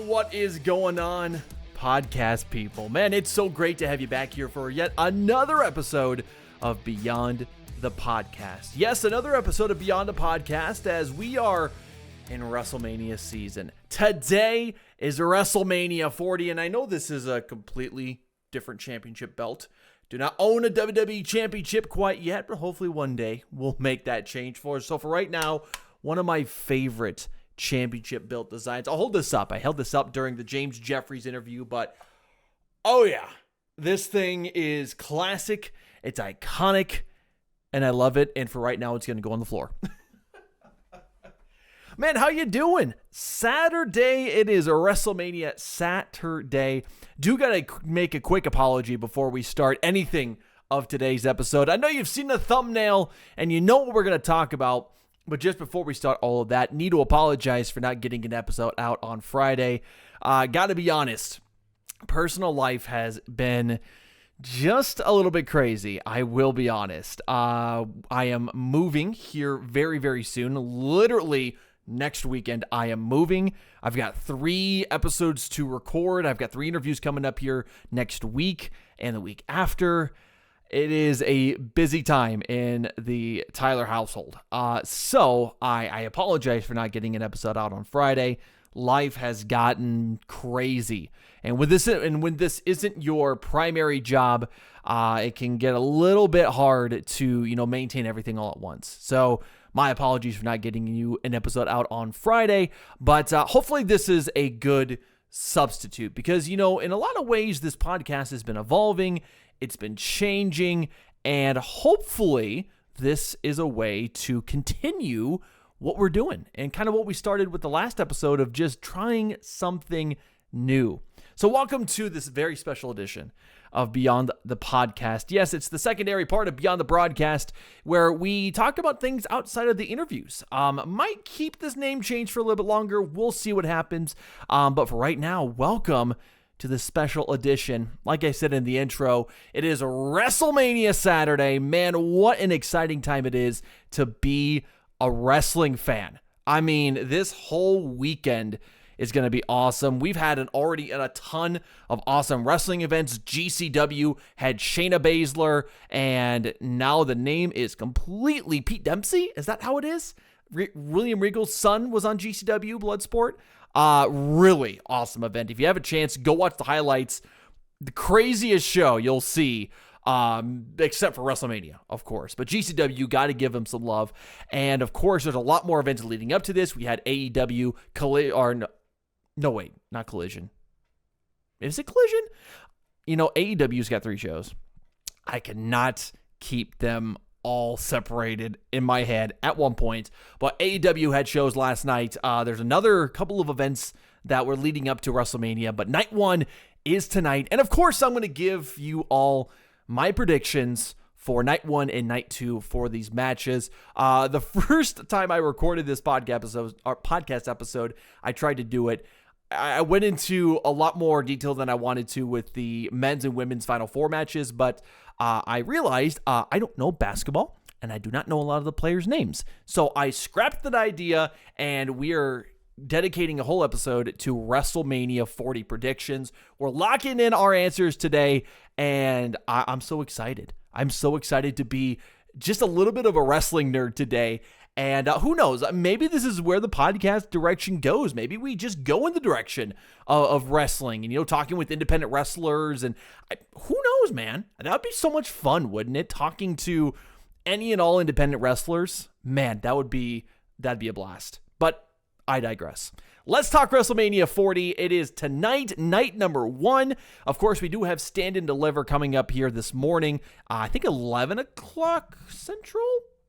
What is going on, podcast people? Man, it's so great to have you back here for yet another episode of Beyond the Podcast. Yes, another episode of Beyond the Podcast as we are in WrestleMania season. Today is WrestleMania 40, and I know this is a completely different championship belt. Do not own a WWE championship quite yet, but hopefully one day we'll make that change for us. So for right now, one of my favorite championship belt designs. I'll hold this up. I held this up during the James Jeffries interview, but oh yeah, this thing is classic. It's iconic, and I love it. And for right now, it's going to go on the floor. Man, how you doing? Saturday, it is a WrestleMania Saturday. Do gotta make a quick apology before we start anything of today's episode. I know you've seen the thumbnail and you know what we're gonna talk about, but just before we start all of that, need to apologize for not getting an episode out on Friday. Gotta be honest, personal life has been just a little bit crazy. I will be honest. I am moving here very, very soon. Literally next weekend, I am moving. I've got 3 episodes to record. I've got 3 interviews coming up here next week and the week after. It is a busy time in the Tyler household. So I apologize for not getting an episode out on Friday. Life has gotten crazy. And when this isn't your primary job, it can get a little bit hard to, maintain everything all at once. So my apologies for not getting you an episode out on Friday, but hopefully this is a good substitute because, in a lot of ways, this podcast has been evolving, it's been changing, and hopefully this is a way to continue what we're doing and kind of what we started with the last episode of just trying something new. So welcome to this very special edition of Beyond the Podcast. Yes, it's the secondary part of Beyond the Broadcast where we talk about things outside of the interviews. Might keep this name changed for a little bit longer. We'll see what happens. But for right now, welcome to this special edition. Like I said in the intro, it is a WrestleMania Saturday. Man, what an exciting time it is to be a wrestling fan. I mean, this whole weekend is going to be awesome. We've had already a ton of awesome wrestling events. GCW had Shayna Baszler, and now the name is completely Pete Dempsey. Is that how it is? William Regal's son was on GCW Bloodsport. Really awesome event. If you have a chance, go watch the highlights. The craziest show you'll see, except for WrestleMania, of course. But GCW, got to give them some love. And of course, there's a lot more events leading up to this. We had AEW, not Collision. Is it Collision? AEW's got 3 shows. I cannot keep them all separated in my head at one point. But AEW had shows last night. There's another couple of events that were leading up to WrestleMania. But night 1 is tonight. And of course, I'm going to give you all my predictions for night 1 and night 2 for these matches. The first time I recorded this podcast episode, I tried to do it. I went into a lot more detail than I wanted to with the men's and women's Final Four matches, but I realized I don't know basketball, and I do not know a lot of the players' names. So I scrapped that idea, and we are dedicating a whole episode to WrestleMania 40 predictions. We're locking in our answers today, and I'm so excited. I'm so excited to be just a little bit of a wrestling nerd today. And who knows, maybe this is where the podcast direction goes. Maybe we just go in the direction of wrestling and, talking with independent wrestlers. And who knows, man? That would be so much fun, wouldn't it? Talking to any and all independent wrestlers. Man, that'd be a blast. But I digress. Let's talk WrestleMania 40. It is tonight, night number 1. Of course, we do have Stand and Deliver coming up here this morning. I think 11 o'clock Central?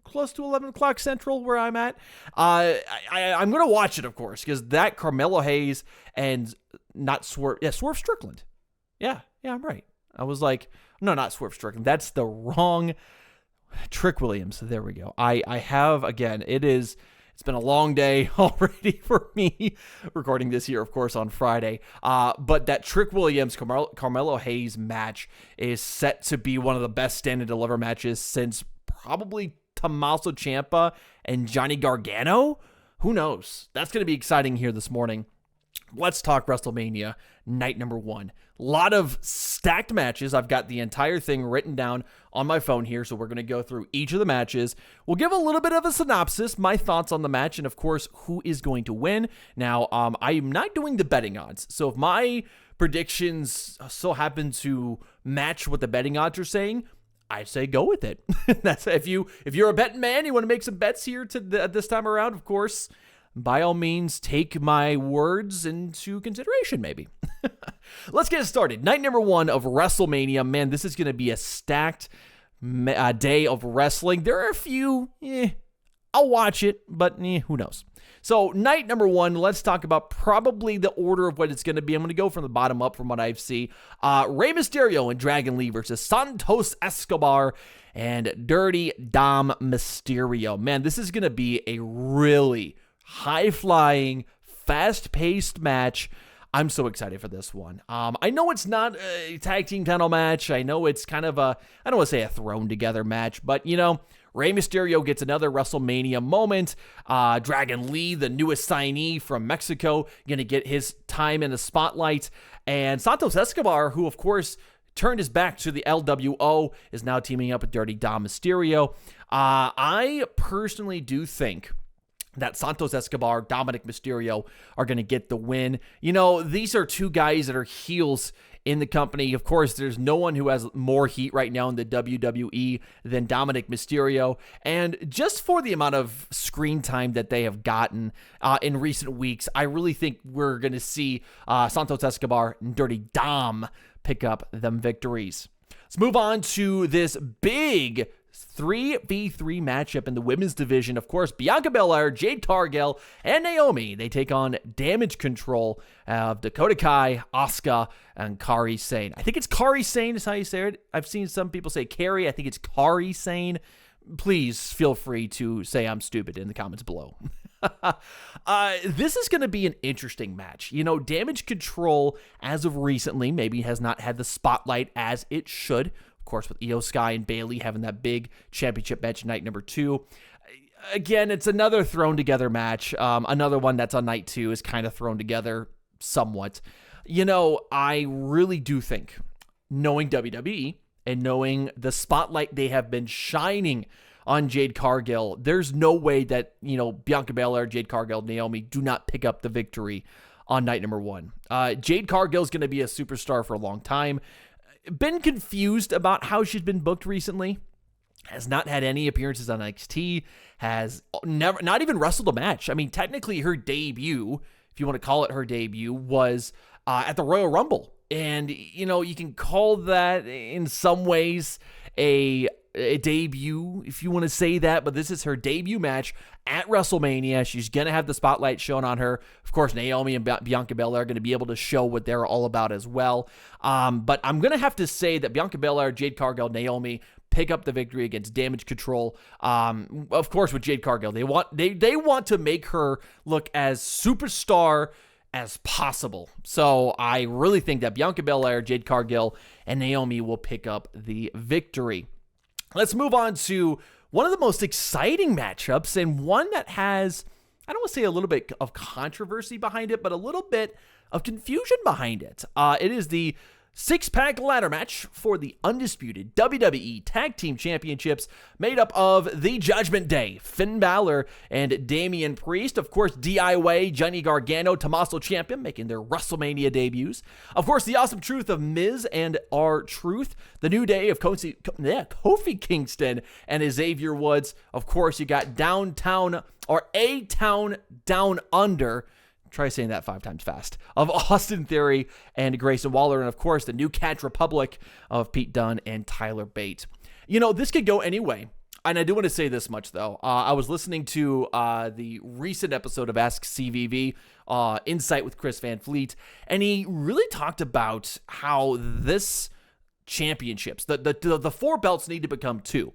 Close to 11 o'clock Central where I'm at. I'm going to watch it, of course, because that Carmelo Hayes and Swerve Strickland. Yeah, I'm right. I was like, no, not Swerve Strickland. That's the wrong Trick Williams. There we go. I have, again, it's been a long day already for me recording this here, of course, on Friday. But that Trick Williams Carmelo Hayes match is set to be one of the best Stand and Deliver matches since probably Tommaso Ciampa and Johnny Gargano. Who knows? That's going to be exciting here this morning. Let's talk WrestleMania night number 1. A lot of stacked matches. I've got the entire thing written down on my phone here, so we're going to go through each of the matches. We'll give a little bit of a synopsis, my thoughts on the match, and of course, who is going to win. Now, I am not doing the betting odds, so if my predictions so happen to match what the betting odds are saying, I say go with it. That's if you're a betting man, you want to make some bets here this time around, of course, by all means, take my words into consideration, maybe. Let's get started. Night number 1 of WrestleMania. Man, this is going to be a stacked day of wrestling. There are a few, I'll watch it, but who knows. So, night number 1, let's talk about probably the order of what it's going to be. I'm going to go from the bottom up from what I see. Rey Mysterio and Dragon Lee versus Santos Escobar and Dirty Dom Mysterio. Man, this is going to be a really high-flying, fast-paced match. I'm so excited for this one. I know it's not a tag team title match. I know it's kind of I don't want to say a thrown-together match, but, Rey Mysterio gets another WrestleMania moment. Dragon Lee, the newest signee from Mexico, going to get his time in the spotlight. And Santos Escobar, who, of course, turned his back to the LWO, is now teaming up with Dirty Dom Mysterio. I personally do think that Santos Escobar, Dominic Mysterio are going to get the win. These are two guys that are heels in the company. Of course, there's no one who has more heat right now in the WWE than Dominic Mysterio. And just for the amount of screen time that they have gotten in recent weeks, I really think we're going to see Santos Escobar and Dirty Dom pick up them victories. Let's move on to this big 3v3 matchup in the women's division. Of course, Bianca Belair, Jade Cargill, and Naomi. They take on Damage Control of Dakota Kai, Asuka, and Kairi Sane. I think it's Kairi Sane is how you say it. I've seen some people say Kairi. I think it's Kairi Sane. Please feel free to say I'm stupid in the comments below. This is going to be an interesting match. Damage Control, as of recently, maybe has not had the spotlight as it should. Of course, with Io Sky and Bayley having that big championship match night number 2. Again, it's another thrown together match. Another one that's on night 2 is kind of thrown together somewhat. I really do think, knowing WWE and knowing the spotlight they have been shining on Jade Cargill, there's no way that, Bianca Belair, Jade Cargill, Naomi do not pick up the victory on night number 1. Jade Cargill is going to be a superstar for a long time. Been confused about how she's been booked recently. Has not had any appearances on NXT. Has not even wrestled a match. I mean, technically her debut, if you want to call it her debut, was at the Royal Rumble. And, you can call that in some ways a debut, if you want to say that, but this is her debut match at WrestleMania. She's going to have the spotlight shown on her. Of course, Naomi and Bianca Belair are going to be able to show what they're all about as well. But I'm going to have to say that Bianca Belair, Jade Cargill, Naomi pick up the victory against Damage Control. Of course, with Jade Cargill, they want to make her look as superstar as possible. So I really think that Bianca Belair, Jade Cargill, and Naomi will pick up the victory. Let's move on to one of the most exciting matchups, and one that has, I don't want to say a little bit of controversy behind it, but a little bit of confusion behind it. It is the 6-pack ladder match for the undisputed WWE Tag Team Championships, made up of the Judgment Day, Finn Balor and Damian Priest. Of course, DIY, Johnny Gargano, Tommaso Ciampa making their WrestleMania debuts. Of course, the Awesome Truth of Miz and R-Truth. The New Day of Kofi Kingston and Xavier Woods. Of course, you got Downtown, or A-Town Down Under. Try saying that 5 times fast. Of Austin Theory and Grayson Waller. And, of course, the New Catch Republic of Pete Dunne and Tyler Bate. This could go any way. And I do want to say this much, though. I was listening to the recent episode of Ask CVV, Insight with Chris Van Fleet, and he really talked about how this championships, the 4 belts need to become 2.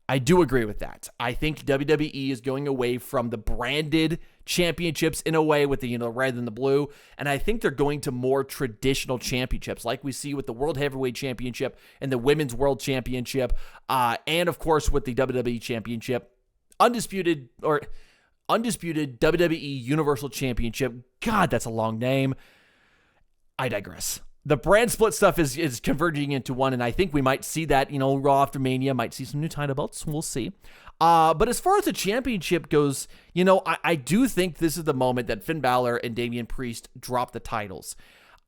I do agree with that. I think WWE is going away from the branded championships in a way with the red and the blue, and I think they're going to more traditional championships like we see with the World Heavyweight Championship and the Women's World Championship, and of course with the WWE Championship. Undisputed, or undisputed WWE Universal Championship. God, that's a long name. I digress. The brand split stuff is converging into one, and I think we might see that, Raw after Mania, might see some new title belts. We'll see. But as far as the championship goes, I do think this is the moment that Finn Balor and Damian Priest drop the titles.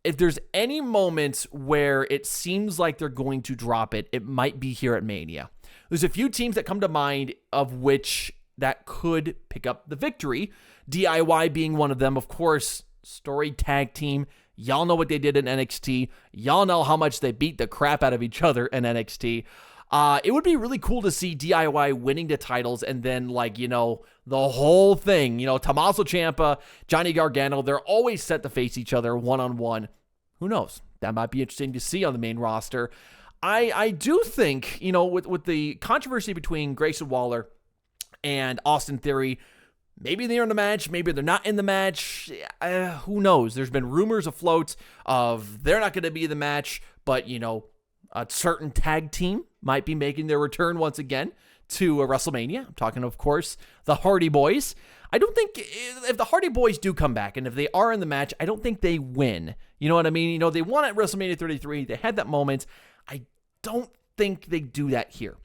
If there's any moment where it seems like they're going to drop it, it might be here at Mania. There's a few teams that come to mind of which that could pick up the victory. DIY being one of them, of course, storied tag team. Y'all know what they did in NXT. Y'all know how much they beat the crap out of each other in NXT. It would be really cool to see DIY winning the titles and then, the whole thing. Tommaso Ciampa, Johnny Gargano, they're always set to face each other one-on-one. Who knows? That might be interesting to see on the main roster. I do think, with the controversy between Grayson Waller and Austin Theory, maybe they're in the match, maybe they're not in the match. Who knows? There's been rumors afloat of they're not going to be in the match, but, a certain tag team might be making their return once again to WrestleMania. I'm talking, of course, the Hardy Boyz. I don't think if the Hardy Boyz do come back, and if they are in the match, I don't think they win. You know what I mean? They won at WrestleMania 33. They had that moment. I don't think they do that here.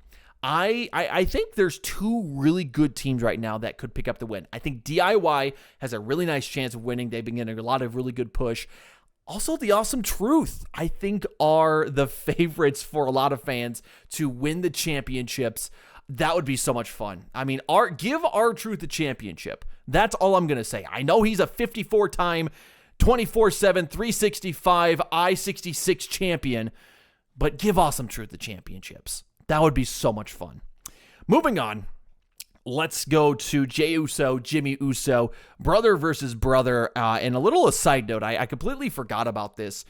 I think there's two really good teams right now that could pick up the win. I think DIY has a really nice chance of winning. They've been getting a lot of really good push. Also, the Awesome Truth, I think, are the favorites for a lot of fans to win the championships. That would be so much fun. I mean, give R-Truth the championship. That's all I'm going to say. I know he's a 54-time, 24/7, 365, I-66 champion, but give Awesome Truth the championships. That would be so much fun. Moving on. Let's go to Jey Uso, Jimmy Uso, brother versus brother. And a little aside note, I completely forgot about this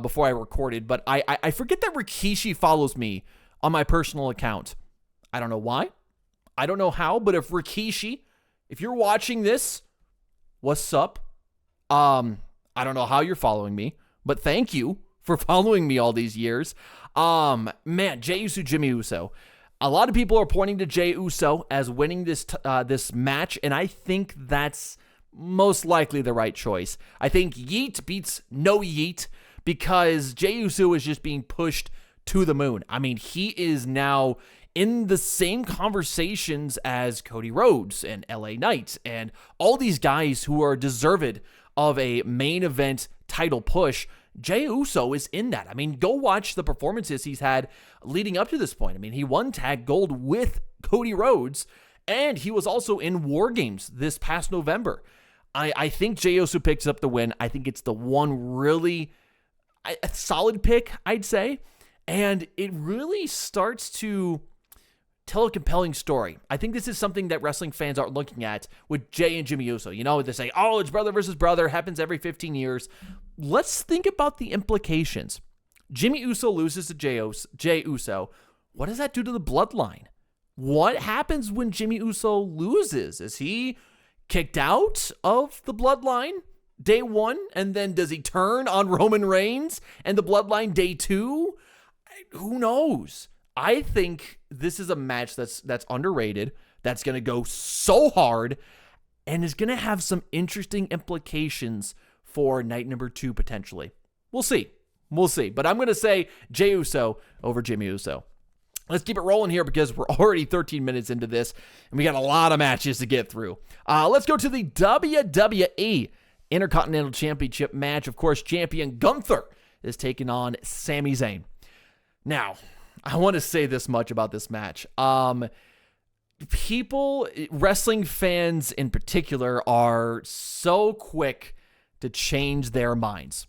before I recorded, but I forget that Rikishi follows me on my personal account. I don't know why. I don't know how, but if Rikishi, if you're watching this, what's up? I don't know how you're following me, but thank you for following me all these years. Man, Jey Uso, Jimmy Uso. A lot of people are pointing to Jey Uso as winning this match, and I think that's most likely the right choice. I think yeet beats no yeet because Jey Uso is just being pushed to the moon. I mean, he is now in the same conversations as Cody Rhodes and LA Knight and all these guys who are deserved of a main event title push. Jey Uso is in that. I mean, go watch the performances he's had leading up to this point. I mean, he won Tag Gold with Cody Rhodes, and he was also in War Games this past November. I think Jey Uso picks up the win. I think it's the one really solid pick, I'd say, and it really starts to tell a compelling story. I think this is something that wrestling fans are looking at with Jey and Jimmy Uso. They say, oh, it's brother versus brother, happens every 15 years. Let's think about the implications. Jimmy Uso loses to Jey Uso. What does that do to the bloodline? What happens when Jimmy Uso loses? Is he kicked out of the bloodline day one? And then does he turn on Roman Reigns and the bloodline day two? Who knows? I think this is a match that's underrated, that's going to go so hard, and is going to have some interesting implications for night number 2 potentially. We'll see. But I'm going to say Jey Uso over Jimmy Uso. Let's keep it rolling here because we're already 13 minutes into this, and we got a lot of matches to get through. Let's go to the WWE Intercontinental Championship match. Of course, champion Gunther is taking on Sami Zayn. Now, I want to say this much about this match. People, wrestling fans in particular, are so quick to change their minds.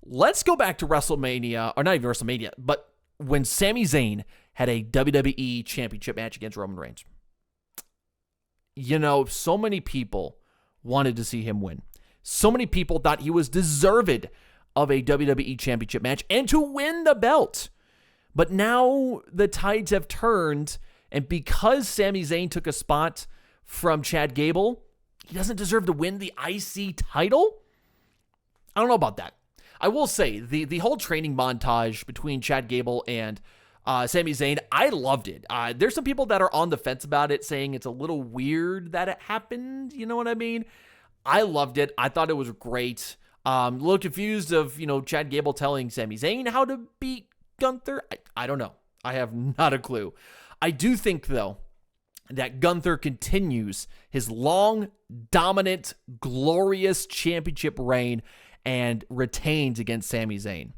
Let's go back to WrestleMania, or not even WrestleMania, but when Sami Zayn had a WWE Championship match against Roman Reigns. So many people wanted to see him win. So many people thought he was deserved of a WWE Championship match and to win the belt. But now the tides have turned, and because Sami Zayn took a spot from Chad Gable, he doesn't deserve to win the IC title? I don't know about that. I will say, the whole training montage between Chad Gable and Sami Zayn. I loved it. There's some people that are on the fence about it, saying it's a little weird that it happened. You know what I mean? I loved it. I thought it was great. A little confused of, Chad Gable telling Sami Zayn how to beat Gunther. I don't know. I have not a clue. I do think, though, that Gunther continues his long, dominant, glorious championship reign and retains against Sami Zayn.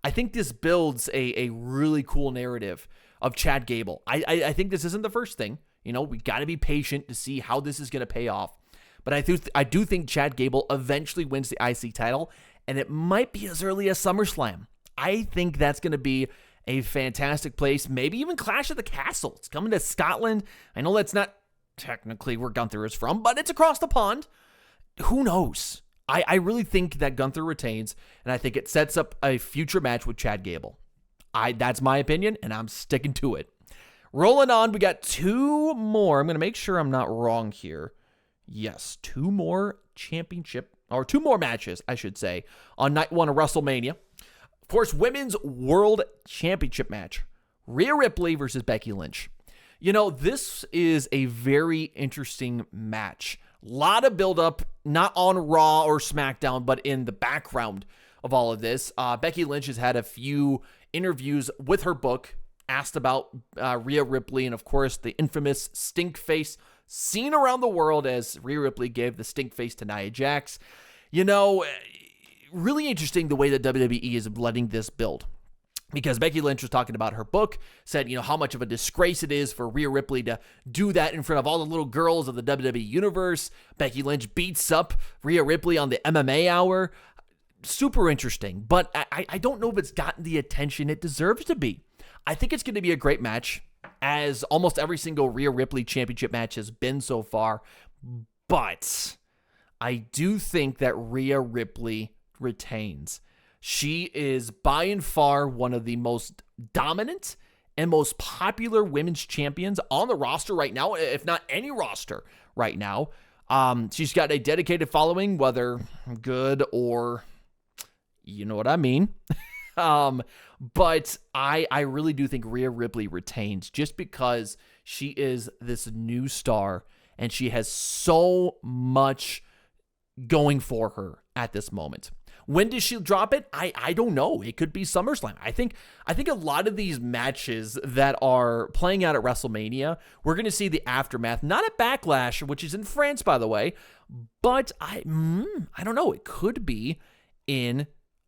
I think this builds a really cool narrative of Chad Gable. I think this isn't the first thing. We got to be patient to see how this is going to pay off. But I do think Chad Gable eventually wins the IC title, and it might be as early as SummerSlam. I think that's going to be a fantastic place, maybe even Clash of the Castle. It's coming to Scotland. I know that's not technically where Gunther is from, but it's across the pond. Who knows? I really think that Gunther retains, and I think it sets up a future match with Chad Gable. That's my opinion, and I'm sticking to it. Rolling on, we got two more. I'm going to make sure I'm not wrong here. Yes, two more matches, I should say, on night one of WrestleMania. Of course, Women's World Championship match. Rhea Ripley versus Becky Lynch. This is a very interesting match. A lot of buildup, not on Raw or SmackDown, but in the background of all of this. Becky Lynch has had a few interviews with her book, asked about Rhea Ripley, and of course, the infamous stink face seen around the world as Rhea Ripley gave the stink face to Nia Jax. Really interesting the way that WWE is letting this build. Because Becky Lynch was talking about her book, said, how much of a disgrace it is for Rhea Ripley to do that in front of all the little girls of the WWE universe. Becky Lynch beats up Rhea Ripley on the MMA Hour. Super interesting, but I don't know if it's gotten the attention it deserves to be. I think it's going to be a great match, as almost every single Rhea Ripley championship match has been so far. But I do think that Rhea Ripley retains. She is by and far one of the most dominant and most popular women's champions on the roster right now, if not any roster right now. She's got a dedicated following, whether good or, you know what I mean. But I really do think Rhea Ripley retains just because she is this new star and she has so much going for her at this moment. When does she drop it? I don't know. It could be SummerSlam. I think a lot of these matches that are playing out at WrestleMania, we're going to see the aftermath, not at Backlash, which is in France, by the way, but I don't know. It could be in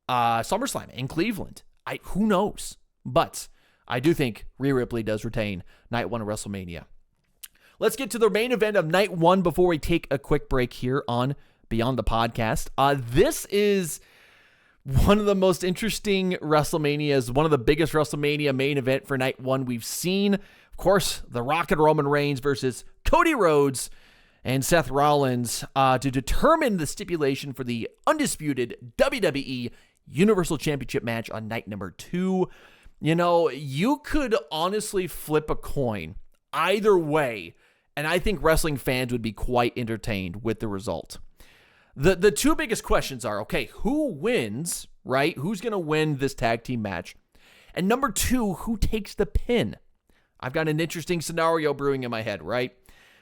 SummerSlam in Cleveland. Who knows? But I do think Rhea Ripley does retain night one of WrestleMania. Let's get to the main event of night one before we take a quick break here on Beyond the Podcast. This is one of the most interesting WrestleManias, one of the biggest WrestleMania main event for night one we've seen. Of course, The Rock and Roman Reigns versus Cody Rhodes and Seth Rollins to determine the stipulation for the undisputed WWE Universal Championship match on night number 2. You could honestly flip a coin either way, and I think wrestling fans would be quite entertained with the result. The two biggest questions are, okay, who wins, right? Who's going to win this tag team match? And number 2, who takes the pin? I've got an interesting scenario brewing in my head, right?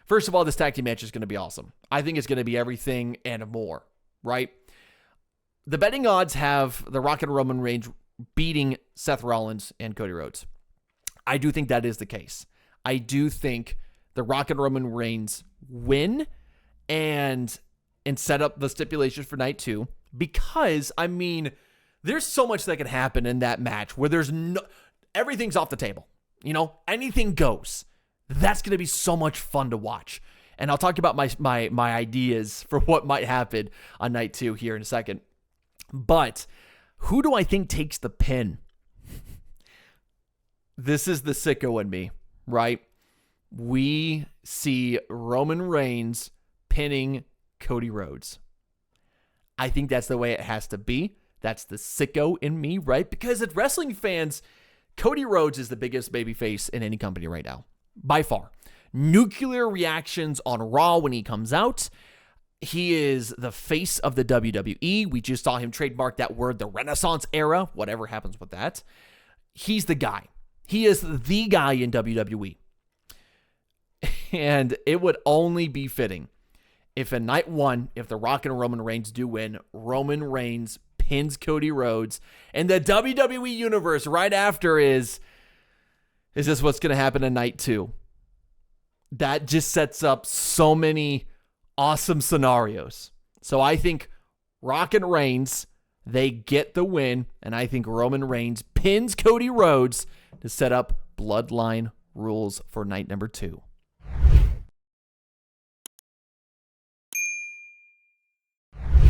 First of all, this tag team match is going to be awesome. I think it's going to be everything and more, right? The betting odds have The Rock and Roman Reigns beating Seth Rollins and Cody Rhodes. I do think that is the case. I do think The Rock and Roman Reigns win and set up the stipulations for night 2, because, there's so much that can happen in that match where everything's off the table. Anything goes. That's going to be so much fun to watch. And I'll talk about my ideas for what might happen on night 2 here in a second. But who do I think takes the pin? This is the sicko in me, right? We see Roman Reigns pinning Cody Rhodes. I think that's the way it has to be. That's the sicko in me, right? Because as wrestling fans, Cody Rhodes is the biggest babyface in any company right now, by far. Nuclear reactions on Raw when he comes out. He is the face of the WWE. We just saw him trademark that word, the Renaissance era, whatever happens with that. He's the guy. He is the guy in WWE. And it would only be fitting if in night one, if The Rock and Roman Reigns do win, Roman Reigns pins Cody Rhodes, and the WWE Universe right after is this what's going to happen in night two? That just sets up so many awesome scenarios. So I think Rock and Reigns, they get the win, and I think Roman Reigns pins Cody Rhodes to set up Bloodline rules for night number 2.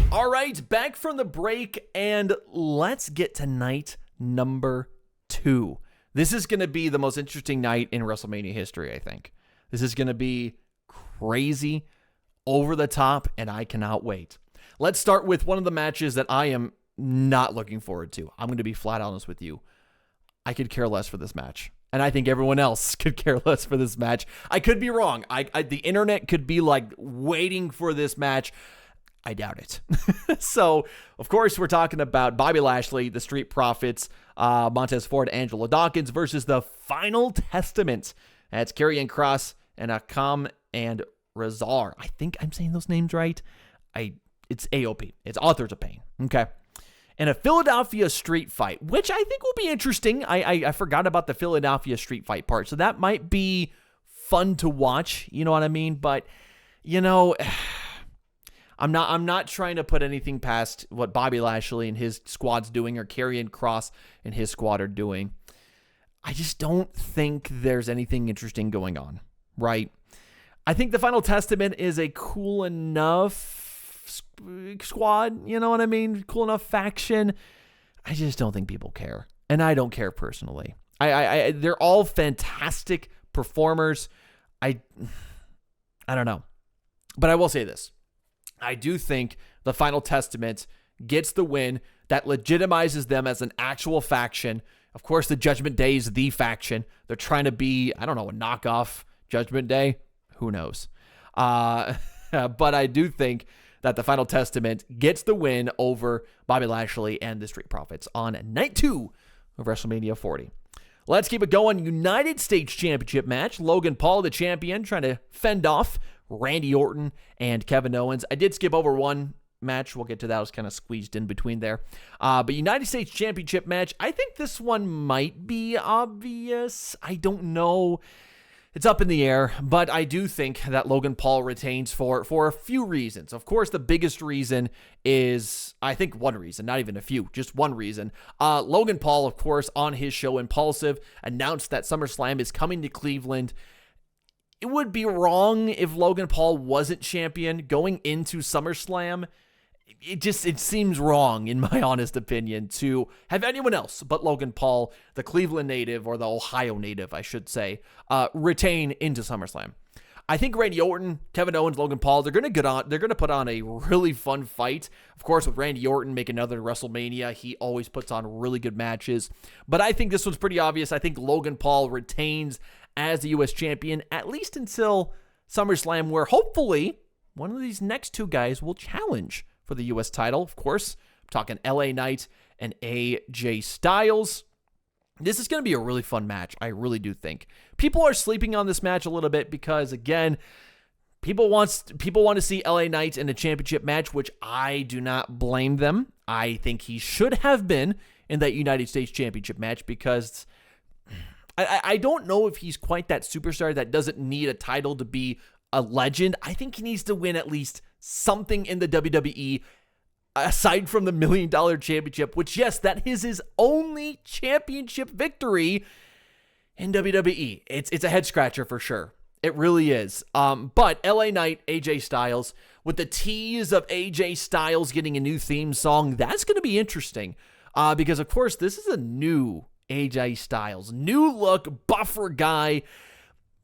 All right, back from the break, and let's get to night number 2. This is going to be the most interesting night in WrestleMania history, I think. This is going to be crazy, over the top, and I cannot wait. Let's start with one of the matches that I am not looking forward to. I'm going to be flat honest with you. I could care less for this match. And I think everyone else could care less for this match. I could be wrong. The internet could be like waiting for this match. I doubt it. So, of course, we're talking about Bobby Lashley, the Street Profits, Montez Ford, Angelo Dawkins versus the Final Testament. That's Karrion Kross and Akam and Razar. I think I'm saying those names right. It's AOP. It's Authors of Pain. Okay. And a Philadelphia street fight, which I think will be interesting. I forgot about the Philadelphia street fight part. So that might be fun to watch. You know what I mean? But, you know, I'm not trying to put anything past what Bobby Lashley and his squad's doing or Karrion Kross and his squad are doing. I just don't think there's anything interesting going on, right? I think the Final Testament is a cool enough squad, you know what I mean? Cool enough faction. I just don't think people care, and I don't care personally. They're all fantastic performers. I don't know, but I will say this: I do think the Final Testament gets the win that legitimizes them as an actual faction. Of course, the Judgment Day is the faction. They're trying to be, I don't know, a knockoff Judgment Day. Who knows? But I do think that the Final Testament gets the win over Bobby Lashley and the Street Profits on night 2 of WrestleMania 40. Let's keep it going. United States Championship match. Logan Paul, the champion, trying to fend off Randy Orton and Kevin Owens. I did skip over one match. We'll get to that. I was kind of squeezed in between there. But United States Championship match, I think this one might be obvious. I don't know. It's up in the air, but I do think that Logan Paul retains for a few reasons. Of course, the biggest reason is, I think one reason, not even a few, just one reason. Logan Paul, of course, on his show Impulsive, announced that SummerSlam is coming to Cleveland. It would be wrong if Logan Paul wasn't champion going into SummerSlam. It seems wrong, in my honest opinion, to have anyone else but Logan Paul, the Cleveland native, or the Ohio native, I should say, retain into SummerSlam. I think Randy Orton, Kevin Owens, Logan Paul, they're going to put on a really fun fight. Of course, with Randy Orton making another WrestleMania, he always puts on really good matches. But I think this one's pretty obvious. I think Logan Paul retains as the U.S. champion, at least until SummerSlam, where hopefully one of these next two guys will challenge for the U.S. title. Of course, I'm talking LA Knight and AJ Styles. This is going to be a really fun match. I really do think. People are sleeping on this match a little bit because, again, people want to see LA Knight in a championship match, which I do not blame them. I think he should have been in that United States Championship match because I don't know if he's quite that superstar that doesn't need a title to be a legend. I think he needs to win at least something in the WWE aside from the $1 Million Championship, which, yes, that is his only championship victory in WWE. It's a head scratcher for sure. It really is. But LA Knight, AJ Styles, with the tease of AJ Styles getting a new theme song, that's going to be interesting. Because, of course, this is a new AJ Styles. New look, buffer guy.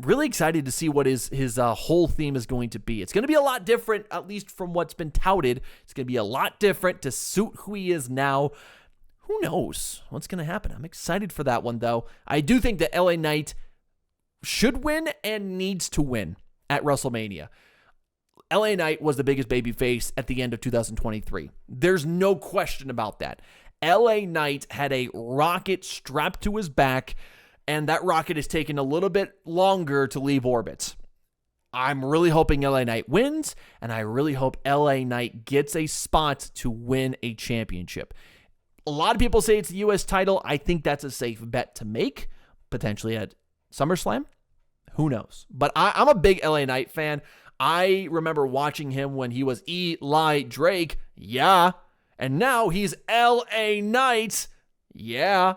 Really excited to see what his whole theme is going to be. It's going to be a lot different, at least from what's been touted. It's going to be a lot different to suit who he is now. Who knows what's going to happen? I'm excited for that one, though. I do think that LA Knight should win and needs to win at WrestleMania. LA Knight was the biggest babyface at the end of 2023. There's no question about that. LA Knight had a rocket strapped to his back. and that rocket is taking a little bit longer to leave orbit. I'm really hoping LA Knight wins, and I really hope LA Knight gets a spot to win a championship. A lot of people say it's the U.S. title. I think that's a safe bet to make, potentially at SummerSlam. Who knows? But I'm a big LA Knight fan. I remember watching him when he was Eli Drake. Yeah. And now he's LA Knight. Yeah.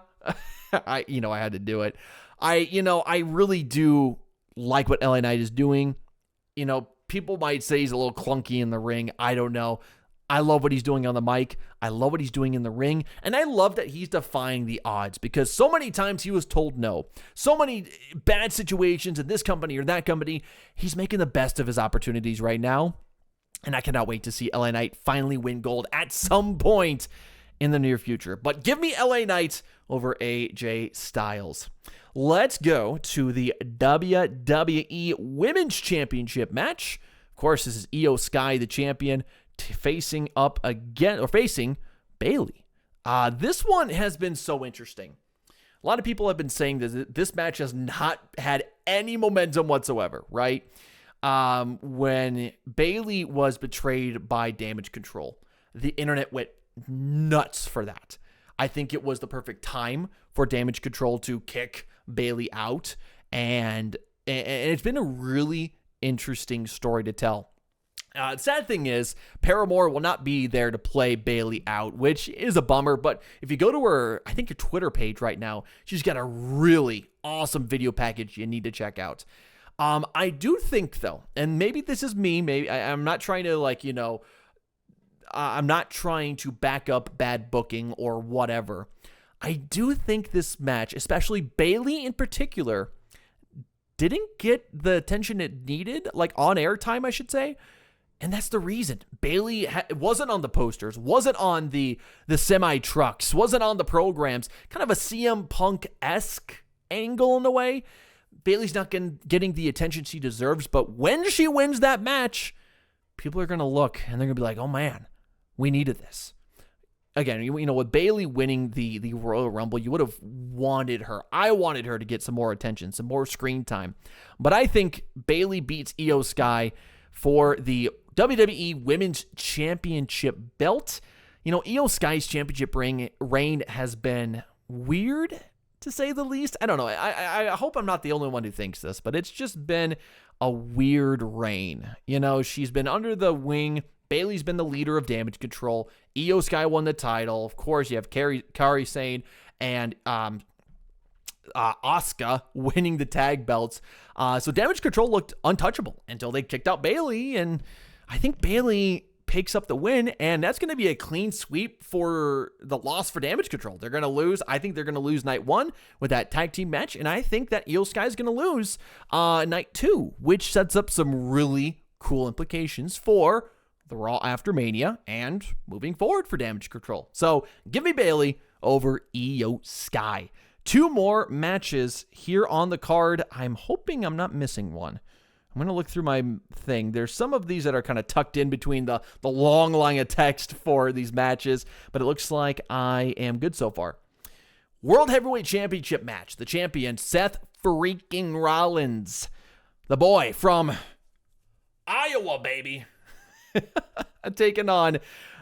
I had to do it. I really do like what LA Knight is doing. People might say he's a little clunky in the ring. I don't know. I love what he's doing on the mic. I love what he's doing in the ring. And I love that he's defying the odds, because so many times he was told no. So many bad situations in this company or that company. He's making the best of his opportunities right now. And I cannot wait to see LA Knight finally win gold at some point in the near future. But give me LA Knight over AJ Styles. Let's go to the WWE Women's Championship match. Of course, this is Io Sky, the champion, facing Bayley. This one has been so interesting. A lot of people have been saying that this match has not had any momentum whatsoever, right? When Bayley was betrayed by Damage Control, the internet went nuts for that. I think it was the perfect time for Damage Control to kick Bayley out, and it's been a really interesting story to tell. The sad thing is, Paramore will not be there to play Bayley out, which is a bummer. But if you go to her, I think her Twitter page right now, she's got a really awesome video package you need to check out. I do think, though, and maybe this is me, maybe I'm not trying to I'm not trying to back up bad booking or whatever. I do think this match, especially Bayley in particular, didn't get the attention it needed, on air time, I should say. And that's the reason. Bayley wasn't on the posters, wasn't on the semi-trucks, wasn't on the programs. Kind of a CM Punk-esque angle in a way. Bayley's not getting the attention she deserves, but when she wins that match, people are going to look and they're going to be like, oh man, we needed this. Again, with Bayley winning the Royal Rumble, you would have wanted her. I wanted her to get some more attention, some more screen time. But I think Bayley beats Io Sky for the WWE Women's Championship belt. Io Sky's championship reign has been weird, to say the least. I don't know. I hope I'm not the only one who thinks this, but it's just been a weird reign. She's been under the wing. Bayley's been the leader of Damage Control. Io Sky won the title. Of course, you have Kairi Sane and Asuka winning the tag belts. So Damage Control looked untouchable until they kicked out Bayley, and I think Bayley picks up the win, and that's going to be a clean sweep for the loss for Damage Control. They're going to lose. I think they're going to lose night 1 with that tag team match, and I think that Io Sky is going to lose night 2, which sets up some really cool implications for the Raw after Mania and moving forward for Damage Control. So give me Bayley over Io Sky. 2 more matches here on the card. I'm hoping I'm not missing one. I'm going to look through my thing. There's some of these that are kind of tucked in between the long line of text for these matches, but it looks like I am good so far. World Heavyweight Championship match. The champion, Seth freaking Rollins. The boy from Iowa, baby. Taking on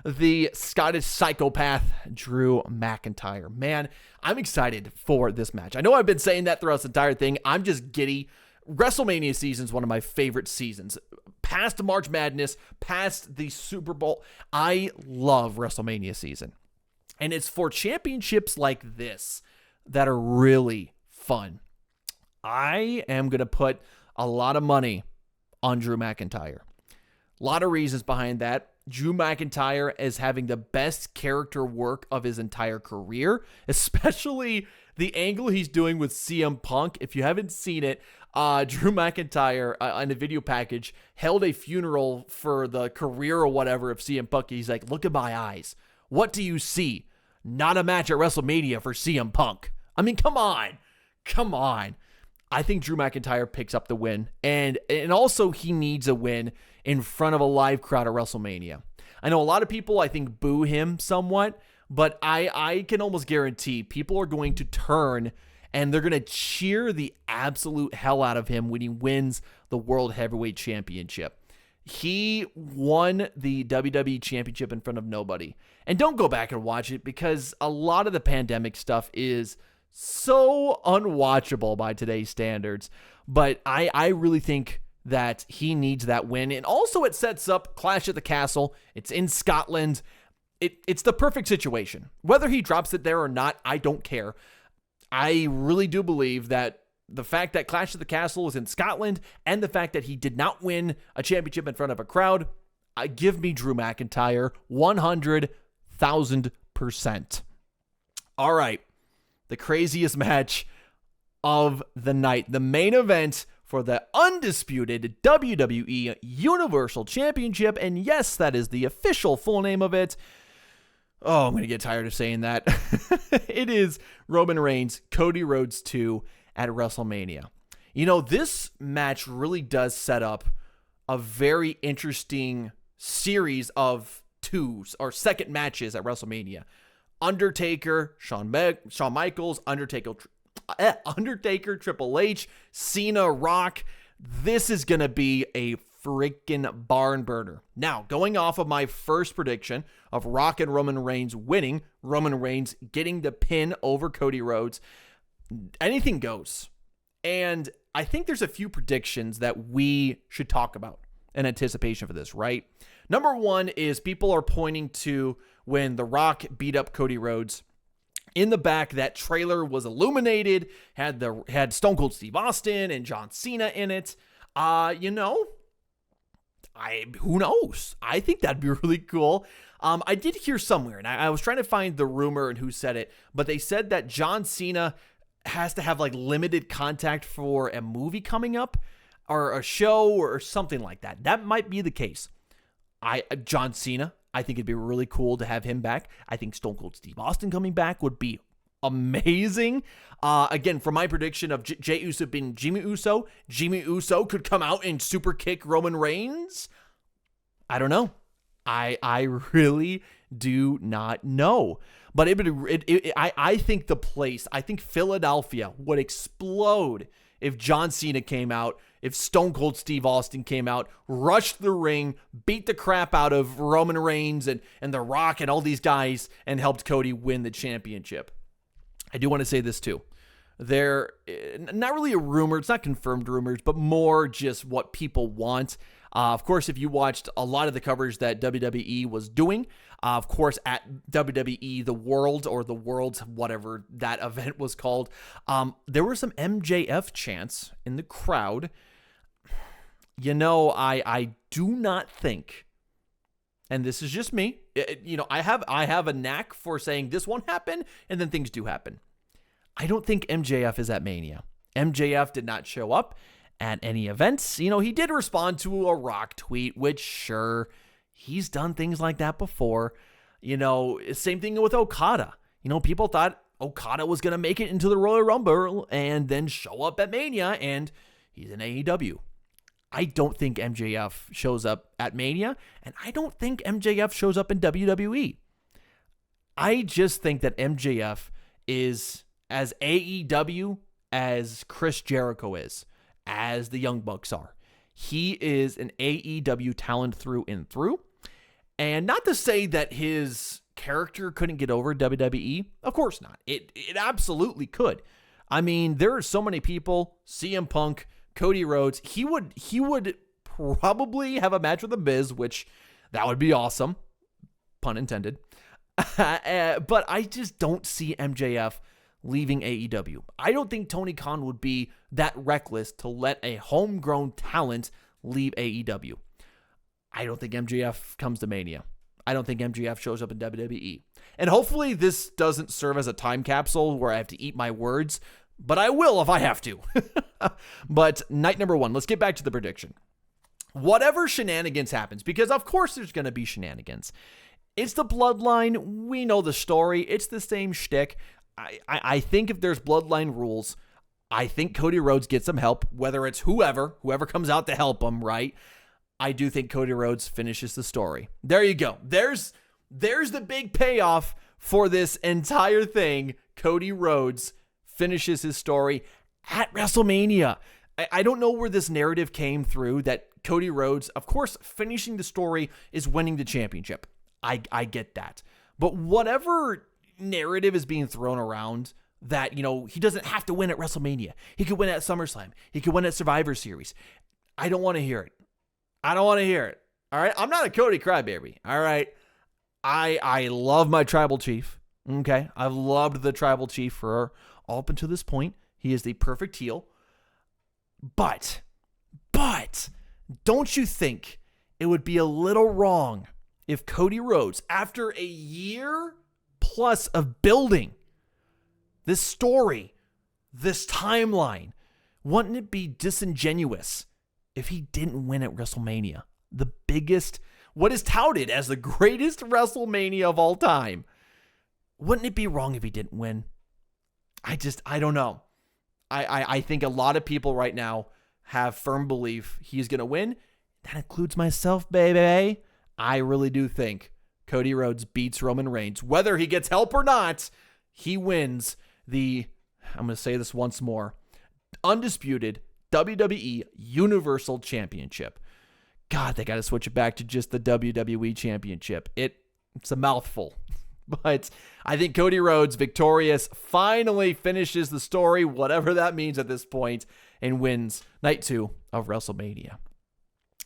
the Scottish psychopath, Drew McIntyre. Man, I'm excited for this match. I know I've been saying that throughout this entire thing. I'm just giddy. WrestleMania season is one of my favorite seasons. Past March Madness, past the Super Bowl. I love WrestleMania season. And it's for championships like this that are really fun. I am going to put a lot of money on Drew McIntyre. A lot of reasons behind that. Drew McIntyre is having the best character work of his entire career, especially the angle he's doing with CM Punk. If you haven't seen it, Drew McIntyre on a video package held a funeral for the career or whatever of CM Punk. He's like, look at my eyes. What do you see? Not a match at WrestleMania for CM Punk. I mean, come on. Come on. I think Drew McIntyre picks up the win. And also he needs a win in front of a live crowd at WrestleMania. I know a lot of people, I think, boo him somewhat, but I can almost guarantee people are going to turn and they're going to cheer the absolute hell out of him when he wins the World Heavyweight Championship. He won the WWE Championship in front of nobody. And don't go back and watch it because a lot of the pandemic stuff is so unwatchable by today's standards. But I really think that he needs that win. And also it sets up Clash at the Castle. It's in Scotland. It's the perfect situation. Whether he drops it there or not, I don't care. I really do believe that the fact that Clash at the Castle is in Scotland and the fact that he did not win a championship in front of a crowd, give me Drew McIntyre 100,000%. All right. The craziest match of the night. The main event for the undisputed WWE Universal Championship. And yes, that is the official full name of it. Oh, I'm going to get tired of saying that. It is Roman Reigns, Cody Rhodes 2 at WrestleMania. You know, this match really does set up a very interesting series of twos or second matches at WrestleMania. Undertaker, Shawn Michaels, Undertaker, Triple H, Cena, Rock. This is going to be a freaking barn burner. Now, going off of my first prediction of Rock and Roman Reigns winning, Roman Reigns getting the pin over Cody Rhodes, anything goes. And I think there's a few predictions that we should talk about in anticipation for this, right? Number one is people are pointing to when The Rock beat up Cody Rhodes. In the back, that trailer was illuminated, had Stone Cold Steve Austin and John Cena in it. Who knows? I think that'd be really cool. I did hear somewhere, and I was trying to find the rumor and who said it, but they said that John Cena has to have like limited contact for a movie coming up or a show or something like that. That might be the case. John Cena, I think it'd be really cool to have him back. I think Stone Cold Steve Austin coming back would be amazing. Again, for my prediction of Jey Uso being Jimmy Uso could come out and super kick Roman Reigns. I don't know. I really do not know. But I think I think Philadelphia would explode if John Cena came out, if Stone Cold Steve Austin came out, rushed the ring, beat the crap out of Roman Reigns and The Rock and all these guys, and helped Cody win the championship. I do want to say this too. They're not really a rumor. It's not confirmed rumors, but more just what people want. Of course, if you watched a lot of the coverage that WWE was doing, of course, at WWE The World or The Worlds, whatever that event was called, there were some MJF chants in the crowd. You know, I do not think, and this is just me, I have a knack for saying this won't happen, and then things do happen. I don't think MJF is at Mania. MJF did not show up at any events. He did respond to a Rock tweet, which sure, he's done things like that before. Same thing with Okada. People thought Okada was going to make it into the Royal Rumble and then show up at Mania, and he's in AEW. I don't think MJF shows up at Mania, and I don't think MJF shows up in WWE. I just think that MJF is as AEW as Chris Jericho is, as the Young Bucks are. He is an AEW talent through and through. And not to say that his character couldn't get over WWE. Of course not. It absolutely could. I mean, there are so many people, CM Punk, Cody Rhodes, he would probably have a match with The Miz, which that would be awesome. Pun intended. But I just don't see MJF leaving AEW. I don't think Tony Khan would be that reckless to let a homegrown talent leave AEW. I don't think MJF comes to Mania. I don't think MJF shows up in WWE. And hopefully this doesn't serve as a time capsule where I have to eat my words, but I will if I have to. But night number one, let's get back to the prediction. Whatever shenanigans happens, because of course there's going to be shenanigans. It's the Bloodline. We know the story. It's the same shtick. I think if there's Bloodline rules, I think Cody Rhodes gets some help, whether it's whoever comes out to help him, right? I do think Cody Rhodes finishes the story. There you go. There's the big payoff for this entire thing. Cody Rhodes finishes his story at WrestleMania. I don't know where this narrative came through that Cody Rhodes, of course, finishing the story is winning the championship. I get that. But whatever narrative is being thrown around that, he doesn't have to win at WrestleMania. He could win at SummerSlam. He could win at Survivor Series. I don't want to hear it. All right. I'm not a Cody crybaby. All right. I love my tribal chief. Okay. I've loved the tribal chief for all up until this point. He is the perfect heel. But don't you think it would be a little wrong if Cody Rhodes, after a year plus of building this story, this timeline, wouldn't it be disingenuous if he didn't win at WrestleMania? The biggest, what is touted as the greatest WrestleMania of all time. Wouldn't it be wrong if he didn't win? I don't know. I think a lot of people right now have firm belief he's going to win. That includes myself, baby. I really do think Cody Rhodes beats Roman Reigns. Whether he gets help or not, he wins the, I'm going to say this once more, undisputed WWE Universal Championship. God, they got to switch it back to just the WWE Championship. It's a mouthful. But I think Cody Rhodes, victorious, finally finishes the story, whatever that means at this point, and wins night 2 of WrestleMania.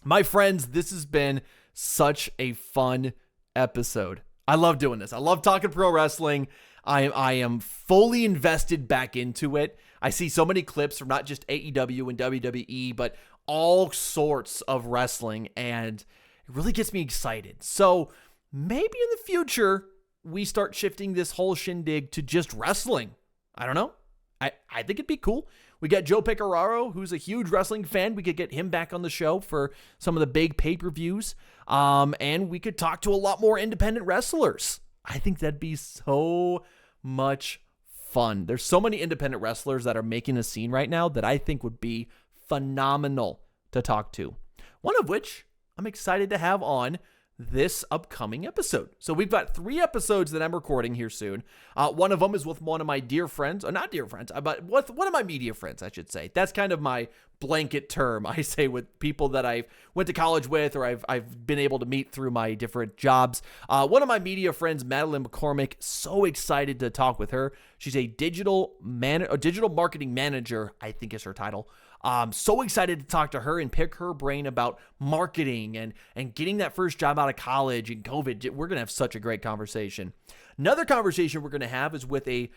My friends, this has been such a fun episode. I love doing this. I love talking pro wrestling. I am fully invested back into it. I see so many clips from not just AEW and WWE, but all sorts of wrestling, and it really gets me excited. So maybe in the future, we start shifting this whole shindig to just wrestling. I don't know. I think it'd be cool. We got Joe Pecoraro, who's a huge wrestling fan. We could get him back on the show for some of the big pay-per-views. And we could talk to a lot more independent wrestlers. I think that'd be so much fun. There's so many independent wrestlers that are making a scene right now that I think would be phenomenal to talk to. One of which I'm excited to have on this upcoming episode. So we've got 3 episodes that I'm recording here soon. One of them is with one of my dear friends, or not dear friends, but with one of my media friends, I should say. That's kind of my blanket term I say with people that I went to college with, or I've been able to meet through my different jobs. One of my media friends, Madeline McCormick, so excited to talk with her. She's a digital marketing manager, I think is her title. So excited to talk to her and pick her brain about marketing and getting that first job out of college and COVID. We're going to have such a great conversation. Another conversation we're going to have is with a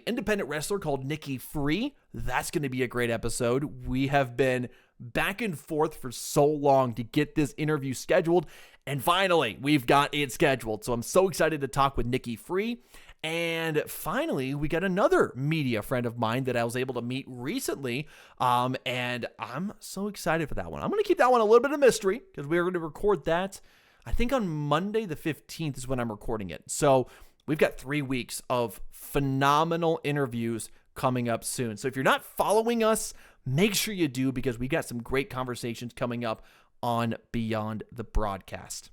independent wrestler called Nikki Free. That's going to be a great episode. We have been back and forth for so long to get this interview scheduled, and finally we've got it scheduled. So I'm so excited to talk with Nikki Free. And finally, we got another media friend of mine that I was able to meet recently, and I'm so excited for that one. I'm going to keep that one a little bit of mystery because we're going to record that, I think on Monday the 15th is when I'm recording it. So we've got 3 weeks of phenomenal interviews coming up soon. So if you're not following us, make sure you do, because we got some great conversations coming up on Beyond the Broadcast.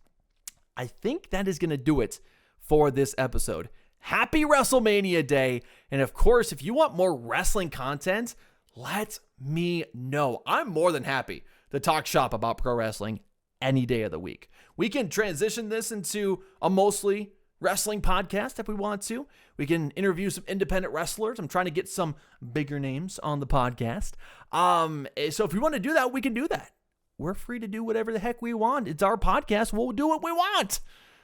I think that is going to do it for this episode. Happy WrestleMania Day. And of course, if you want more wrestling content, let me know. I'm more than happy to talk shop about pro wrestling any day of the week. We can transition this into a mostly wrestling podcast if we want to. We can interview some independent wrestlers. I'm trying to get some bigger names on the podcast. So if you want to do that, we can do that. We're free to do whatever the heck we want. It's our podcast. We'll do what we want.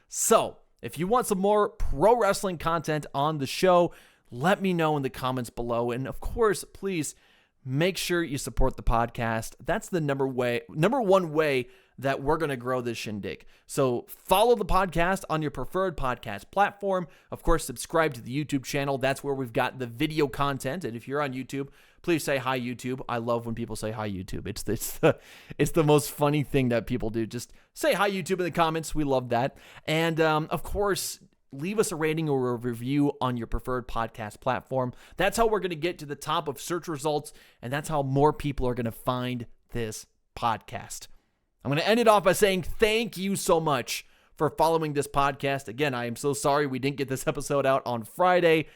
So if you want some more pro wrestling content on the show, let me know in the comments below. And of course, please make sure you support the podcast. That's the number one way that we're going to grow this shindig. So follow the podcast on your preferred podcast platform. Of course, subscribe to the YouTube channel. That's where we've got the video content. And if you're on YouTube, please say hi, YouTube. I love when people say hi, YouTube. It's the most funny thing that people do. Just say hi, YouTube in the comments. We love that. And of course, leave us a rating or a review on your preferred podcast platform. That's how we're going to get to the top of search results. And that's how more people are going to find this podcast. I'm going to end it off by saying thank you so much for following this podcast. Again, I am so sorry we didn't get this episode out on Friday.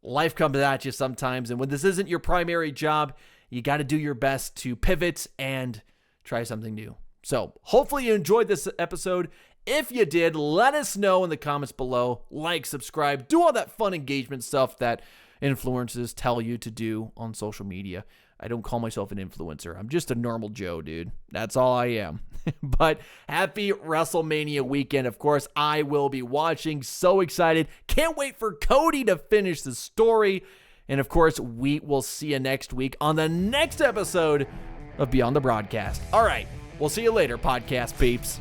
life comes at you sometimes. And when this isn't your primary job, you got to do your best to pivot and try something new. So hopefully you enjoyed this episode. If you did, let us know in the comments below. Like, subscribe, do all that fun engagement stuff that influencers tell you to do on social media. I don't call myself an influencer. I'm just a normal Joe, dude. That's all I am. But happy WrestleMania weekend. Of course, I will be watching. So excited. Can't wait for Cody to finish the story. And of course, we will see you next week on the next episode of Beyond the Broadcast. All right. We'll see you later, podcast peeps.